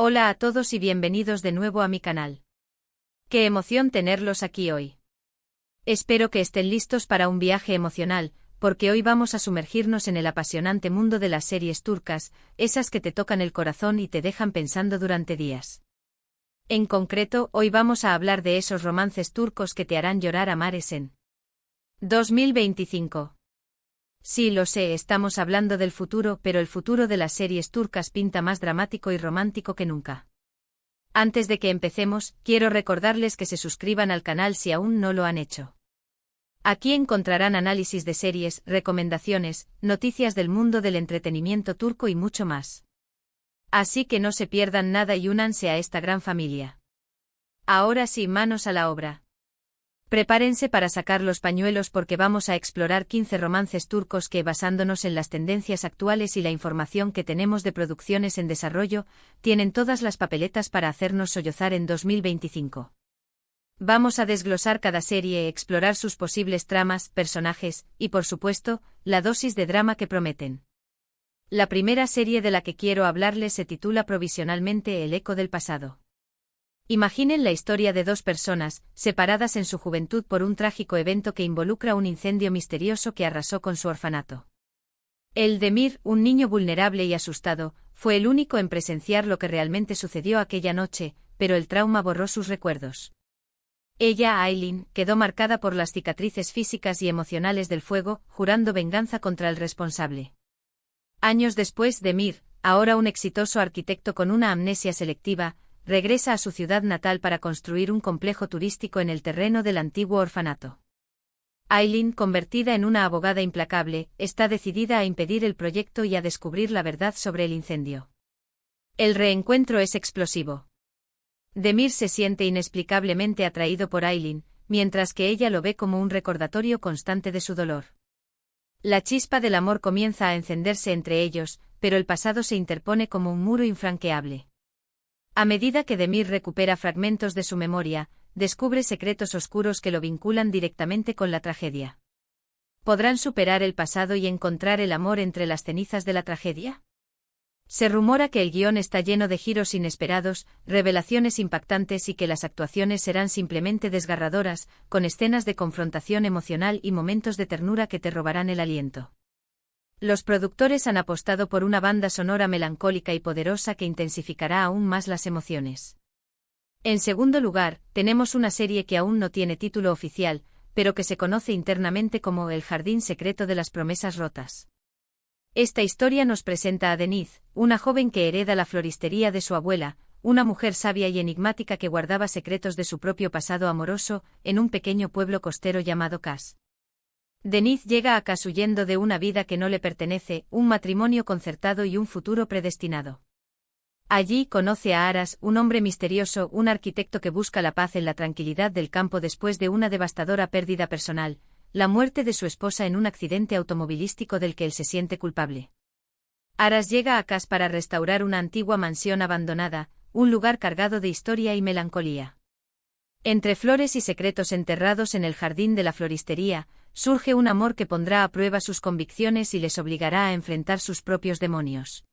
Hola a todos y bienvenidos de nuevo a mi canal. Qué emoción tenerlos aquí hoy. Espero que estén listos para un viaje emocional, porque hoy vamos a sumergirnos en el apasionante mundo de las series turcas, esas que te tocan el corazón y te dejan pensando durante días. En concreto, hoy vamos a hablar de esos romances turcos que te harán llorar a mares en 2025. Sí, lo sé, estamos hablando del futuro, pero el futuro de las series turcas pinta más dramático y romántico que nunca. Antes de que empecemos, quiero recordarles que se suscriban al canal si aún no lo han hecho. Aquí encontrarán análisis de series, recomendaciones, noticias del mundo del entretenimiento turco y mucho más. Así que no se pierdan nada y únanse a esta gran familia. Ahora sí, manos a la obra. Prepárense para sacar los pañuelos porque vamos a explorar 15 romances turcos que, basándonos en las tendencias actuales y la información que tenemos de producciones en desarrollo, tienen todas las papeletas para hacernos sollozar en 2025. Vamos a desglosar cada serie, explorar sus posibles tramas, personajes, y por supuesto, la dosis de drama que prometen. La primera serie de la que quiero hablarles se titula provisionalmente El eco del pasado. Imaginen la historia de dos personas, separadas en su juventud por un trágico evento que involucra un incendio misterioso que arrasó con su orfanato. El Demir, un niño vulnerable y asustado, fue el único en presenciar lo que realmente sucedió aquella noche, pero el trauma borró sus recuerdos. Ella, Aylin, quedó marcada por las cicatrices físicas y emocionales del fuego, jurando venganza contra el responsable. Años después, Demir, ahora un exitoso arquitecto con una amnesia selectiva, regresa a su ciudad natal para construir un complejo turístico en el terreno del antiguo orfanato. Aylin, convertida en una abogada implacable, está decidida a impedir el proyecto y a descubrir la verdad sobre el incendio. El reencuentro es explosivo. Demir se siente inexplicablemente atraído por Aylin, mientras que ella lo ve como un recordatorio constante de su dolor. La chispa del amor comienza a encenderse entre ellos, pero el pasado se interpone como un muro infranqueable. A medida que Demir recupera fragmentos de su memoria, descubre secretos oscuros que lo vinculan directamente con la tragedia. ¿Podrán superar el pasado y encontrar el amor entre las cenizas de la tragedia? Se rumora que el guión está lleno de giros inesperados, revelaciones impactantes y que las actuaciones serán simplemente desgarradoras, con escenas de confrontación emocional y momentos de ternura que te robarán el aliento. Los productores han apostado por una banda sonora melancólica y poderosa que intensificará aún más las emociones. En segundo lugar, tenemos una serie que aún no tiene título oficial, pero que se conoce internamente como El jardín secreto de las promesas rotas. Esta historia nos presenta a Deniz, una joven que hereda la floristería de su abuela, una mujer sabia y enigmática que guardaba secretos de su propio pasado amoroso, en un pequeño pueblo costero llamado Kas. Deniz llega a Kas huyendo de una vida que no le pertenece, un matrimonio concertado y un futuro predestinado. Allí conoce a Aras, un hombre misterioso, un arquitecto que busca la paz en la tranquilidad del campo después de una devastadora pérdida personal, la muerte de su esposa en un accidente automovilístico del que él se siente culpable. Aras llega a Kas para restaurar una antigua mansión abandonada, un lugar cargado de historia y melancolía. Entre flores y secretos enterrados en el jardín de la floristería, surge un amor que pondrá a prueba sus convicciones y les obligará a enfrentar sus propios demonios.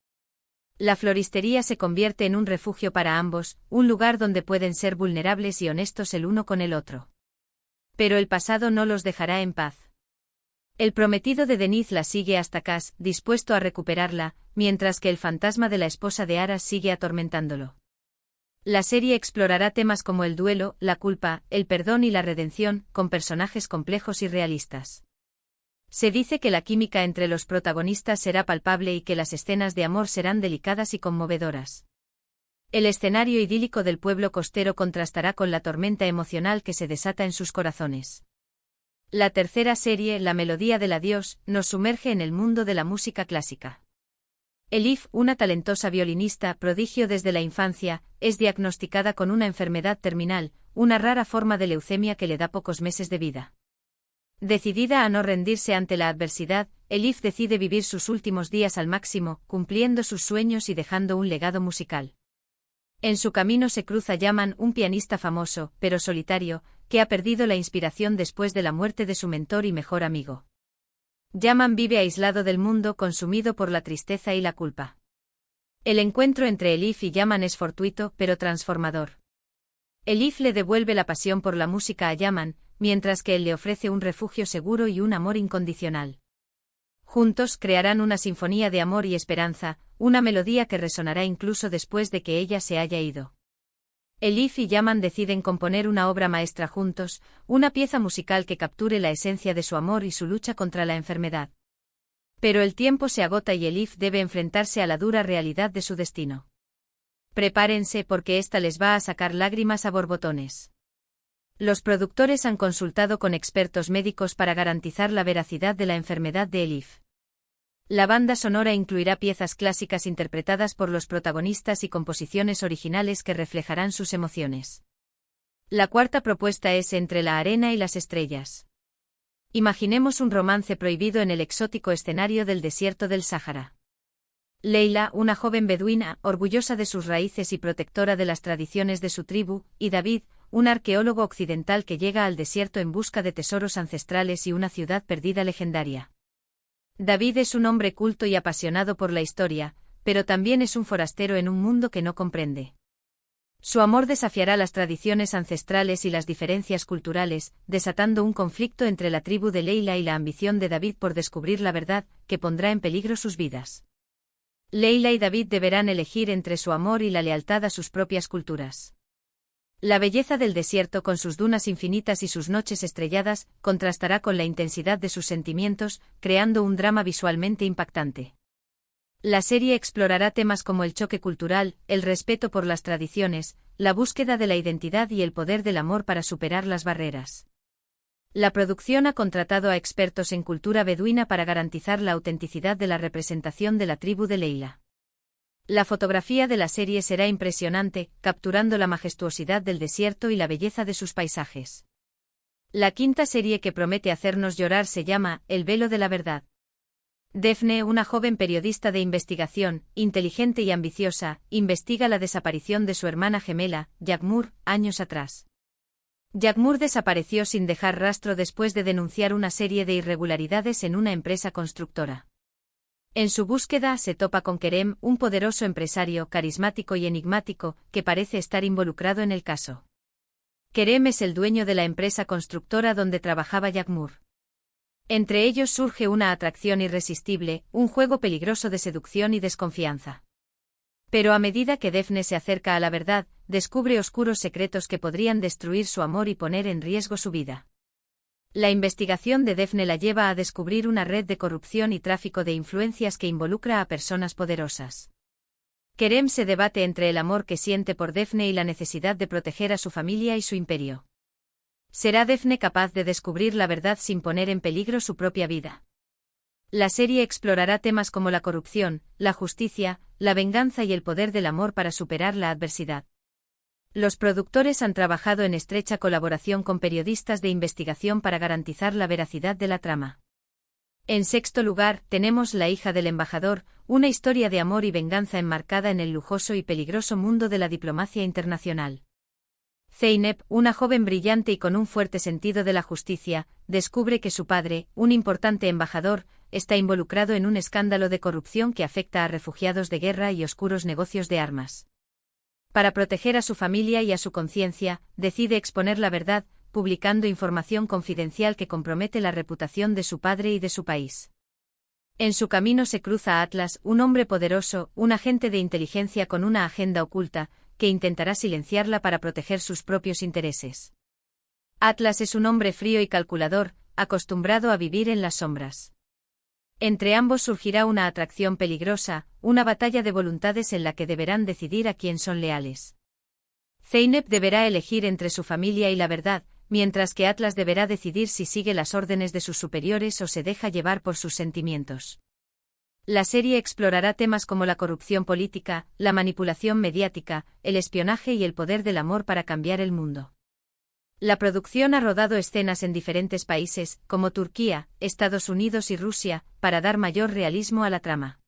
La floristería se convierte en un refugio para ambos, un lugar donde pueden ser vulnerables y honestos el uno con el otro. Pero el pasado no los dejará en paz. El prometido de Deniz la sigue hasta Kas, dispuesto a recuperarla, mientras que el fantasma de la esposa de Aras sigue atormentándolo. La serie explorará temas como el duelo, la culpa, el perdón y la redención, con personajes complejos y realistas. Se dice que la química entre los protagonistas será palpable y que las escenas de amor serán delicadas y conmovedoras. El escenario idílico del pueblo costero contrastará con la tormenta emocional que se desata en sus corazones. La tercera serie, La melodía del adiós, nos sumerge en el mundo de la música clásica. Elif, una talentosa violinista, prodigio desde la infancia, es diagnosticada con una enfermedad terminal, una rara forma de leucemia que le da pocos meses de vida. Decidida a no rendirse ante la adversidad, Elif decide vivir sus últimos días al máximo, cumpliendo sus sueños y dejando un legado musical. En su camino se cruza Yaman, un pianista famoso, pero solitario, que ha perdido la inspiración después de la muerte de su mentor y mejor amigo. Yaman vive aislado del mundo, consumido por la tristeza y la culpa. El encuentro entre Elif y Yaman es fortuito, pero transformador. Elif le devuelve la pasión por la música a Yaman, mientras que él le ofrece un refugio seguro y un amor incondicional. Juntos crearán una sinfonía de amor y esperanza, una melodía que resonará incluso después de que ella se haya ido. Elif y Yaman deciden componer una obra maestra juntos, una pieza musical que capture la esencia de su amor y su lucha contra la enfermedad. Pero el tiempo se agota y Elif debe enfrentarse a la dura realidad de su destino. Prepárense porque esta les va a sacar lágrimas a borbotones. Los productores han consultado con expertos médicos para garantizar la veracidad de la enfermedad de Elif. La banda sonora incluirá piezas clásicas interpretadas por los protagonistas y composiciones originales que reflejarán sus emociones. La cuarta propuesta es Entre la arena y las estrellas. Imaginemos un romance prohibido en el exótico escenario del desierto del Sáhara. Leila, una joven beduina, orgullosa de sus raíces y protectora de las tradiciones de su tribu, y David, un arqueólogo occidental que llega al desierto en busca de tesoros ancestrales y una ciudad perdida legendaria. David es un hombre culto y apasionado por la historia, pero también es un forastero en un mundo que no comprende. Su amor desafiará las tradiciones ancestrales y las diferencias culturales, desatando un conflicto entre la tribu de Leila y la ambición de David por descubrir la verdad, que pondrá en peligro sus vidas. Leila y David deberán elegir entre su amor y la lealtad a sus propias culturas. La belleza del desierto con sus dunas infinitas y sus noches estrelladas contrastará con la intensidad de sus sentimientos, creando un drama visualmente impactante. La serie explorará temas como el choque cultural, el respeto por las tradiciones, la búsqueda de la identidad y el poder del amor para superar las barreras. La producción ha contratado a expertos en cultura beduina para garantizar la autenticidad de la representación de la tribu de Leila. La fotografía de la serie será impresionante, capturando la majestuosidad del desierto y la belleza de sus paisajes. La quinta serie que promete hacernos llorar se llama El velo de la verdad. Daphne, una joven periodista de investigación, inteligente y ambiciosa, investiga la desaparición de su hermana gemela, Yagmur, años atrás. Yagmur desapareció sin dejar rastro después de denunciar una serie de irregularidades en una empresa constructora. En su búsqueda se topa con Kerem, un poderoso empresario carismático y enigmático, que parece estar involucrado en el caso. Kerem es el dueño de la empresa constructora donde trabajaba Yagmur. Entre ellos surge una atracción irresistible, un juego peligroso de seducción y desconfianza. Pero a medida que Daphne se acerca a la verdad, descubre oscuros secretos que podrían destruir su amor y poner en riesgo su vida. La investigación de Daphne la lleva a descubrir una red de corrupción y tráfico de influencias que involucra a personas poderosas. Kerem se debate entre el amor que siente por Daphne y la necesidad de proteger a su familia y su imperio. ¿Será Daphne capaz de descubrir la verdad sin poner en peligro su propia vida? La serie explorará temas como la corrupción, la justicia, la venganza y el poder del amor para superar la adversidad. Los productores han trabajado en estrecha colaboración con periodistas de investigación para garantizar la veracidad de la trama. En sexto lugar, tenemos La hija del embajador, una historia de amor y venganza enmarcada en el lujoso y peligroso mundo de la diplomacia internacional. Zeynep, una joven brillante y con un fuerte sentido de la justicia, descubre que su padre, un importante embajador, está involucrado en un escándalo de corrupción que afecta a refugiados de guerra y oscuros negocios de armas. Para proteger a su familia y a su conciencia, decide exponer la verdad, publicando información confidencial que compromete la reputación de su padre y de su país. En su camino se cruza Atlas, un hombre poderoso, un agente de inteligencia con una agenda oculta, que intentará silenciarla para proteger sus propios intereses. Atlas es un hombre frío y calculador, acostumbrado a vivir en las sombras. Entre ambos surgirá una atracción peligrosa, una batalla de voluntades en la que deberán decidir a quién son leales. Zeynep deberá elegir entre su familia y la verdad, mientras que Atlas deberá decidir si sigue las órdenes de sus superiores o se deja llevar por sus sentimientos. La serie explorará temas como la corrupción política, la manipulación mediática, el espionaje y el poder del amor para cambiar el mundo. La producción ha rodado escenas en diferentes países, como Turquía, Estados Unidos y Rusia, para dar mayor realismo a la trama.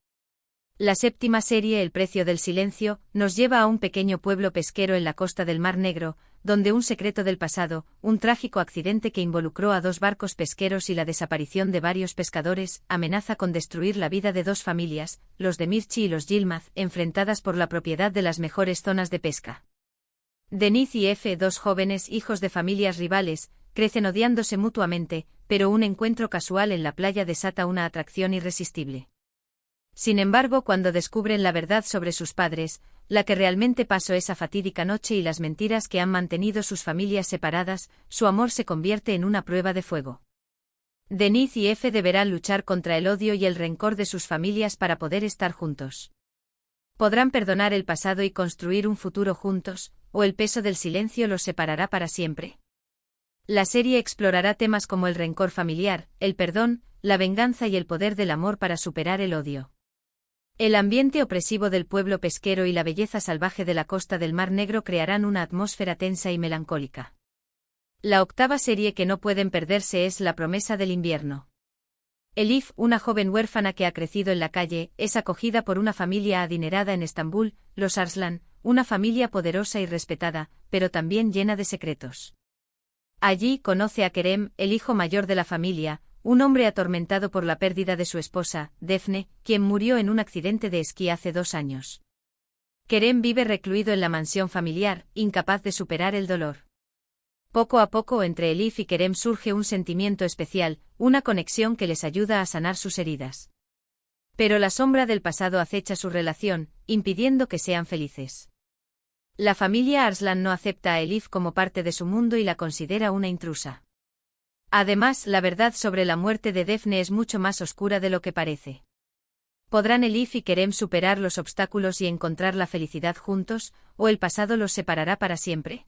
La séptima serie, El precio del silencio, nos lleva a un pequeño pueblo pesquero en la costa del Mar Negro, donde un secreto del pasado, un trágico accidente que involucró a 2 barcos pesqueros y la desaparición de varios pescadores, amenaza con destruir la vida de 2 familias, los de Mirchi y los Yilmaz, enfrentadas por la propiedad de las mejores zonas de pesca. Denith y F, 2 jóvenes hijos de familias rivales, crecen odiándose mutuamente, pero un encuentro casual en la playa desata una atracción irresistible. Sin embargo, cuando descubren la verdad sobre sus padres, la que realmente pasó esa fatídica noche y las mentiras que han mantenido sus familias separadas, su amor se convierte en una prueba de fuego. Denith y F deberán luchar contra el odio y el rencor de sus familias para poder estar juntos. ¿Podrán perdonar el pasado y construir un futuro juntos, o el peso del silencio los separará para siempre? La serie explorará temas como el rencor familiar, el perdón, la venganza y el poder del amor para superar el odio. El ambiente opresivo del pueblo pesquero y la belleza salvaje de la costa del Mar Negro crearán una atmósfera tensa y melancólica. La 8ª serie que no pueden perderse es La promesa del invierno. Elif, una joven huérfana que ha crecido en la calle, es acogida por una familia adinerada en Estambul, los Arslan, una familia poderosa y respetada, pero también llena de secretos. Allí conoce a Kerem, el hijo mayor de la familia, un hombre atormentado por la pérdida de su esposa, Defne, quien murió en un accidente de esquí hace 2 años. Kerem vive recluido en la mansión familiar, incapaz de superar el dolor. Poco a poco entre Elif y Kerem surge un sentimiento especial, una conexión que les ayuda a sanar sus heridas. Pero la sombra del pasado acecha su relación, impidiendo que sean felices. La familia Arslan no acepta a Elif como parte de su mundo y la considera una intrusa. Además, la verdad sobre la muerte de Defne es mucho más oscura de lo que parece. ¿Podrán Elif y Kerem superar los obstáculos y encontrar la felicidad juntos, o el pasado los separará para siempre?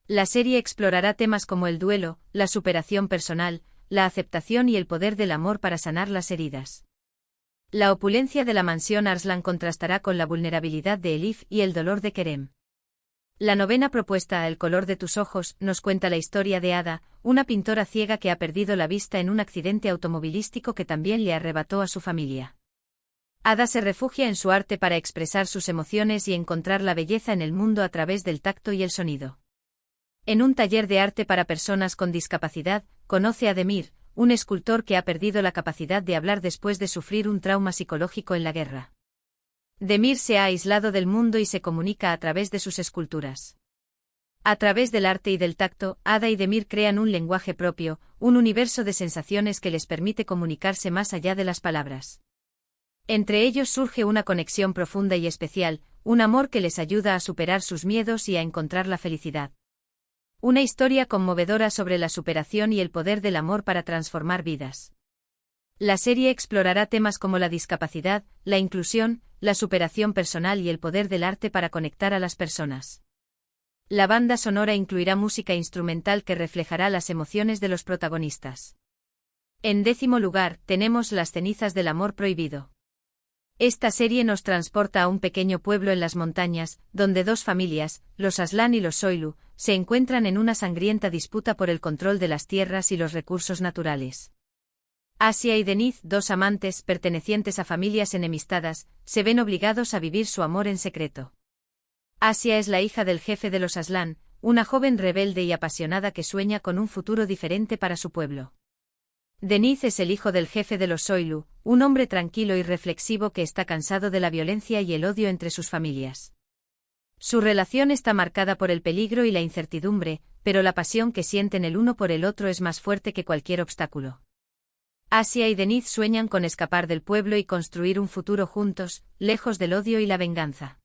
La serie explorará temas como el duelo, la superación personal, la aceptación y el poder del amor para sanar las heridas. La opulencia de la mansión Arslan contrastará con la vulnerabilidad de Elif y el dolor de Kerem. La 9ª propuesta, El color de tus ojos, nos cuenta la historia de Ada, una pintora ciega que ha perdido la vista en un accidente automovilístico que también le arrebató a su familia. Ada se refugia en su arte para expresar sus emociones y encontrar la belleza en el mundo a través del tacto y el sonido. En un taller de arte para personas con discapacidad, conoce a Demir, un escultor que ha perdido la capacidad de hablar después de sufrir un trauma psicológico en la guerra. Demir se ha aislado del mundo y se comunica a través de sus esculturas. A través del arte y del tacto, Ada y Demir crean un lenguaje propio, un universo de sensaciones que les permite comunicarse más allá de las palabras. Entre ellos surge una conexión profunda y especial, un amor que les ayuda a superar sus miedos y a encontrar la felicidad. Una historia conmovedora sobre la superación y el poder del amor para transformar vidas. La serie explorará temas como la discapacidad, la inclusión, la superación personal y el poder del arte para conectar a las personas. La banda sonora incluirá música instrumental que reflejará las emociones de los protagonistas. En 10º lugar, tenemos Las cenizas del amor prohibido. Esta serie nos transporta a un pequeño pueblo en las montañas, donde 2 familias, los Aslan y los Soylu, se encuentran en una sangrienta disputa por el control de las tierras y los recursos naturales. Asia y Denith, 2 amantes pertenecientes a familias enemistadas, se ven obligados a vivir su amor en secreto. Asia es la hija del jefe de los Aslan, una joven rebelde y apasionada que sueña con un futuro diferente para su pueblo. Denith es el hijo del jefe de los Soylu, un hombre tranquilo y reflexivo que está cansado de la violencia y el odio entre sus familias. Su relación está marcada por el peligro y la incertidumbre, pero la pasión que sienten el uno por el otro es más fuerte que cualquier obstáculo. Asia y Denith sueñan con escapar del pueblo y construir un futuro juntos, lejos del odio y la venganza.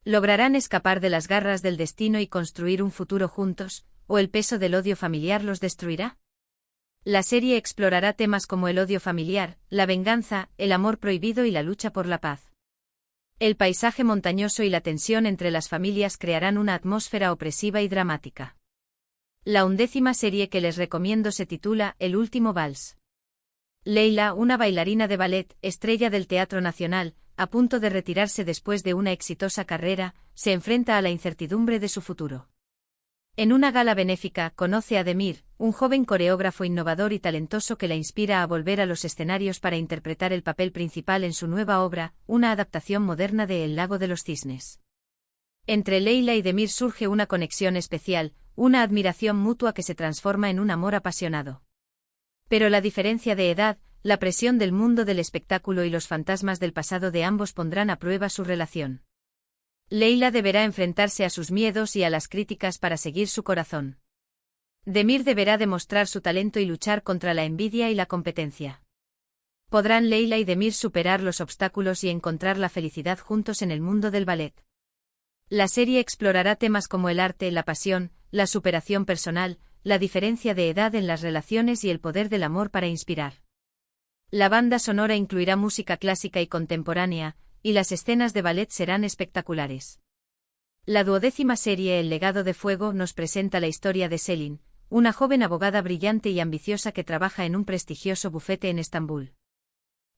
¿Lograrán escapar de las garras del destino y construir un futuro juntos, o el peso del odio familiar los destruirá? La serie explorará temas como el odio familiar, la venganza, el amor prohibido y la lucha por la paz. El paisaje montañoso y la tensión entre las familias crearán una atmósfera opresiva y dramática. La 11ª serie que les recomiendo se titula El último vals. Leila, una bailarina de ballet, estrella del Teatro Nacional, a punto de retirarse después de una exitosa carrera, se enfrenta a la incertidumbre de su futuro. En una gala benéfica, conoce a Demir, un joven coreógrafo innovador y talentoso que la inspira a volver a los escenarios para interpretar el papel principal en su nueva obra, una adaptación moderna de El lago de los cisnes. Entre Leila y Demir surge una conexión especial, una admiración mutua que se transforma en un amor apasionado. Pero la diferencia de edad, la presión del mundo del espectáculo y los fantasmas del pasado de ambos pondrán a prueba su relación. Leila deberá enfrentarse a sus miedos y a las críticas para seguir su corazón. Demir deberá demostrar su talento y luchar contra la envidia y la competencia. ¿Podrán Leila y Demir superar los obstáculos y encontrar la felicidad juntos en el mundo del ballet? La serie explorará temas como el arte, la pasión, la superación personal, la diferencia de edad en las relaciones y el poder del amor para inspirar. La banda sonora incluirá música clásica y contemporánea, y las escenas de ballet serán espectaculares. La 12ª serie El legado de fuego nos presenta la historia de Selin, una joven abogada brillante y ambiciosa que trabaja en un prestigioso bufete en Estambul.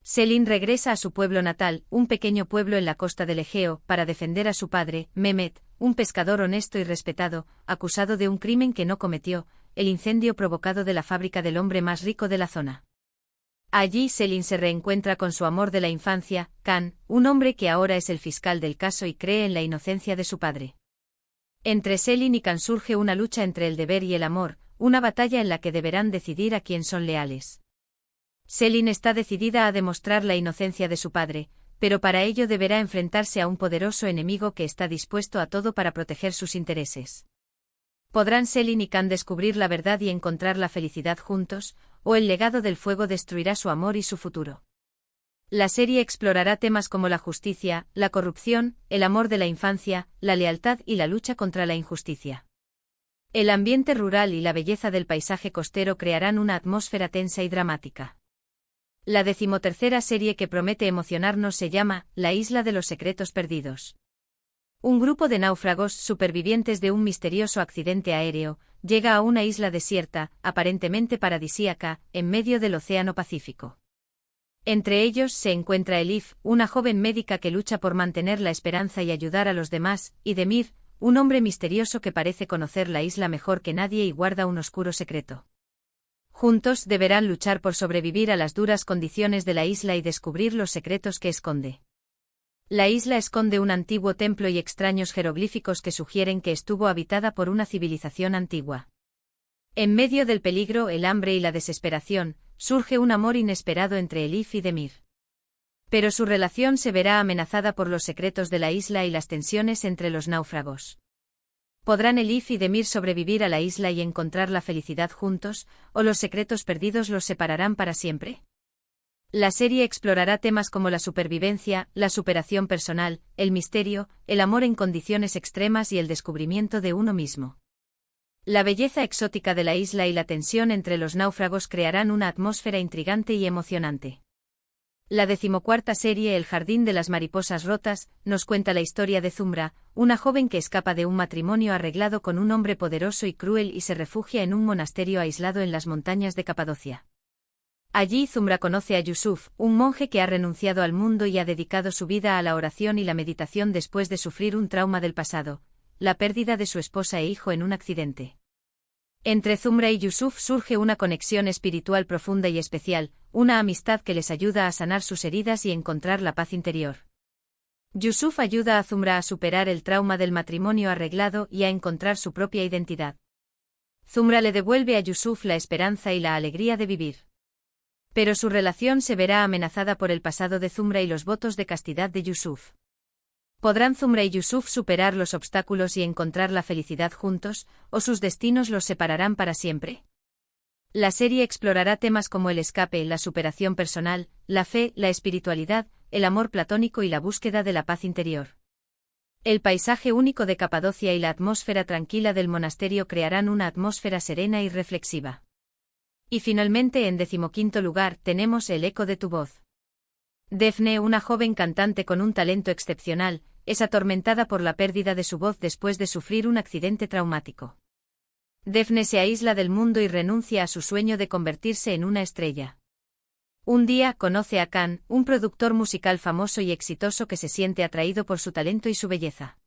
Selin regresa a su pueblo natal, un pequeño pueblo en la costa del Egeo, para defender a su padre, Mehmet, un pescador honesto y respetado, acusado de un crimen que no cometió, el incendio provocado de la fábrica del hombre más rico de la zona. Allí Selin se reencuentra con su amor de la infancia, Khan, un hombre que ahora es el fiscal del caso y cree en la inocencia de su padre. Entre Selin y Khan surge una lucha entre el deber y el amor, una batalla en la que deberán decidir a quién son leales. Selin está decidida a demostrar la inocencia de su padre, pero para ello deberá enfrentarse a un poderoso enemigo que está dispuesto a todo para proteger sus intereses. ¿Podrán Selin y Khan descubrir la verdad y encontrar la felicidad juntos, o el legado del fuego destruirá su amor y su futuro? La serie explorará temas como la justicia, la corrupción, el amor de la infancia, la lealtad y la lucha contra la injusticia. El ambiente rural y la belleza del paisaje costero crearán una atmósfera tensa y dramática. La 13ª serie que promete emocionarnos se llama La isla de los secretos perdidos. Un grupo de náufragos supervivientes de un misterioso accidente aéreo llega a una isla desierta, aparentemente paradisíaca, en medio del Océano Pacífico. Entre ellos se encuentra Elif, una joven médica que lucha por mantener la esperanza y ayudar a los demás, y Demir, un hombre misterioso que parece conocer la isla mejor que nadie y guarda un oscuro secreto. Juntos deberán luchar por sobrevivir a las duras condiciones de la isla y descubrir los secretos que esconde. La isla esconde un antiguo templo y extraños jeroglíficos que sugieren que estuvo habitada por una civilización antigua. En medio del peligro, el hambre y la desesperación, surge un amor inesperado entre Elif y Demir. Pero su relación se verá amenazada por los secretos de la isla y las tensiones entre los náufragos. ¿Podrán Elif y Demir sobrevivir a la isla y encontrar la felicidad juntos, o los secretos perdidos los separarán para siempre? La serie explorará temas como la supervivencia, la superación personal, el misterio, el amor en condiciones extremas y el descubrimiento de uno mismo. La belleza exótica de la isla y la tensión entre los náufragos crearán una atmósfera intrigante y emocionante. La 14ª serie El jardín de las mariposas rotas nos cuenta la historia de Zumra, una joven que escapa de un matrimonio arreglado con un hombre poderoso y cruel y se refugia en un monasterio aislado en las montañas de Capadocia. Allí Zumra conoce a Yusuf, un monje que ha renunciado al mundo y ha dedicado su vida a la oración y la meditación después de sufrir un trauma del pasado, la pérdida de su esposa e hijo en un accidente. Entre Zumra y Yusuf surge una conexión espiritual profunda y especial, una amistad que les ayuda a sanar sus heridas y encontrar la paz interior. Yusuf ayuda a Zumra a superar el trauma del matrimonio arreglado y a encontrar su propia identidad. Zumra le devuelve a Yusuf la esperanza y la alegría de vivir. Pero su relación se verá amenazada por el pasado de Zumra y los votos de castidad de Yusuf. ¿Podrán Zumra y Yusuf superar los obstáculos y encontrar la felicidad juntos, o sus destinos los separarán para siempre? La serie explorará temas como el escape, la superación personal, la fe, la espiritualidad, el amor platónico y la búsqueda de la paz interior. El paisaje único de Capadocia y la atmósfera tranquila del monasterio crearán una atmósfera serena y reflexiva. Y finalmente, en 15º lugar, tenemos El eco de tu voz. Defne, una joven cantante con un talento excepcional, es atormentada por la pérdida de su voz después de sufrir un accidente traumático. Defne se aísla del mundo y renuncia a su sueño de convertirse en una estrella. Un día conoce a Khan, un productor musical famoso y exitoso que se siente atraído por su talento y su belleza.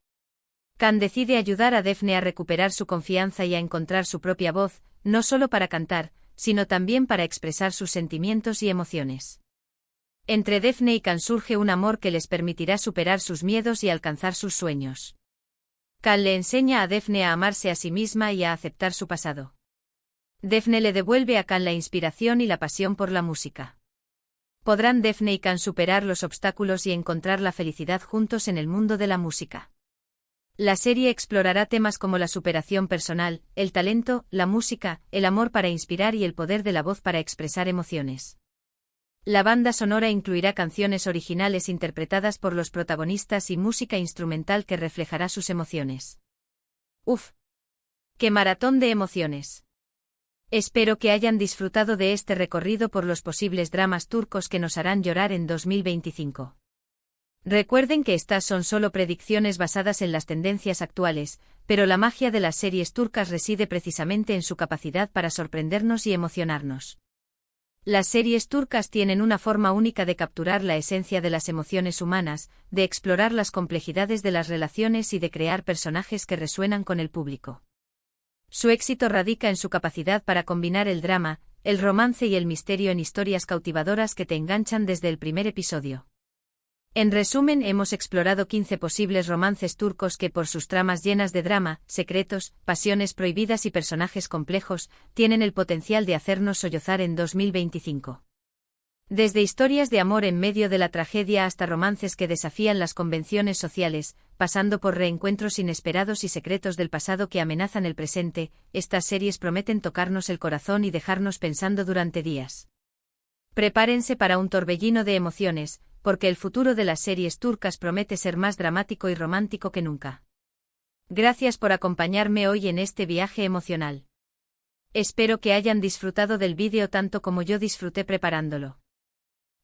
Khan decide ayudar a Defne a recuperar su confianza y a encontrar su propia voz, no solo para cantar, sino también para expresar sus sentimientos y emociones. Entre Defne y Khan surge un amor que les permitirá superar sus miedos y alcanzar sus sueños. Cal le enseña a Daphne a amarse a sí misma y a aceptar su pasado. Daphne le devuelve a Cal la inspiración y la pasión por la música. ¿Podrán Daphne y Cal superar los obstáculos y encontrar la felicidad juntos en el mundo de la música? La serie explorará temas como la superación personal, el talento, la música, el amor para inspirar y el poder de la voz para expresar emociones. La banda sonora incluirá canciones originales interpretadas por los protagonistas y música instrumental que reflejará sus emociones. ¡Uf! ¡Qué maratón de emociones! Espero que hayan disfrutado de este recorrido por los posibles dramas turcos que nos harán llorar en 2025. Recuerden que estas son solo predicciones basadas en las tendencias actuales, pero la magia de las series turcas reside precisamente en su capacidad para sorprendernos y emocionarnos. Las series turcas tienen una forma única de capturar la esencia de las emociones humanas, de explorar las complejidades de las relaciones y de crear personajes que resuenan con el público. Su éxito radica en su capacidad para combinar el drama, el romance y el misterio en historias cautivadoras que te enganchan desde el primer episodio. En resumen, hemos explorado 15 posibles romances turcos que, por sus tramas llenas de drama, secretos, pasiones prohibidas y personajes complejos, tienen el potencial de hacernos sollozar en 2025. Desde historias de amor en medio de la tragedia hasta romances que desafían las convenciones sociales, pasando por reencuentros inesperados y secretos del pasado que amenazan el presente, estas series prometen tocarnos el corazón y dejarnos pensando durante días. Prepárense para un torbellino de emociones, porque el futuro de las series turcas promete ser más dramático y romántico que nunca. Gracias por acompañarme hoy en este viaje emocional. Espero que hayan disfrutado del vídeo tanto como yo disfruté preparándolo.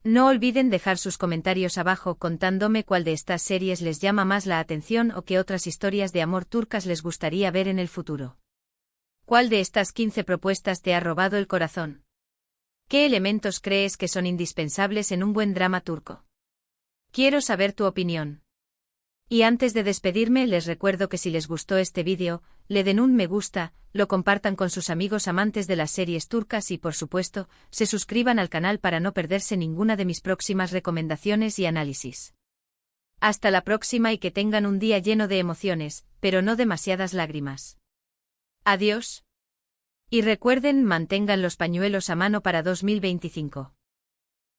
No olviden dejar sus comentarios abajo contándome cuál de estas series les llama más la atención o qué otras historias de amor turcas les gustaría ver en el futuro. ¿Cuál de estas 15 propuestas te ha robado el corazón? ¿Qué elementos crees que son indispensables en un buen drama turco? Quiero saber tu opinión. Y antes de despedirme les recuerdo que si les gustó este vídeo, le den un me gusta, lo compartan con sus amigos amantes de las series turcas y por supuesto, se suscriban al canal para no perderse ninguna de mis próximas recomendaciones y análisis. Hasta la próxima y que tengan un día lleno de emociones, pero no demasiadas lágrimas. Adiós. Y recuerden, mantengan los pañuelos a mano para 2025.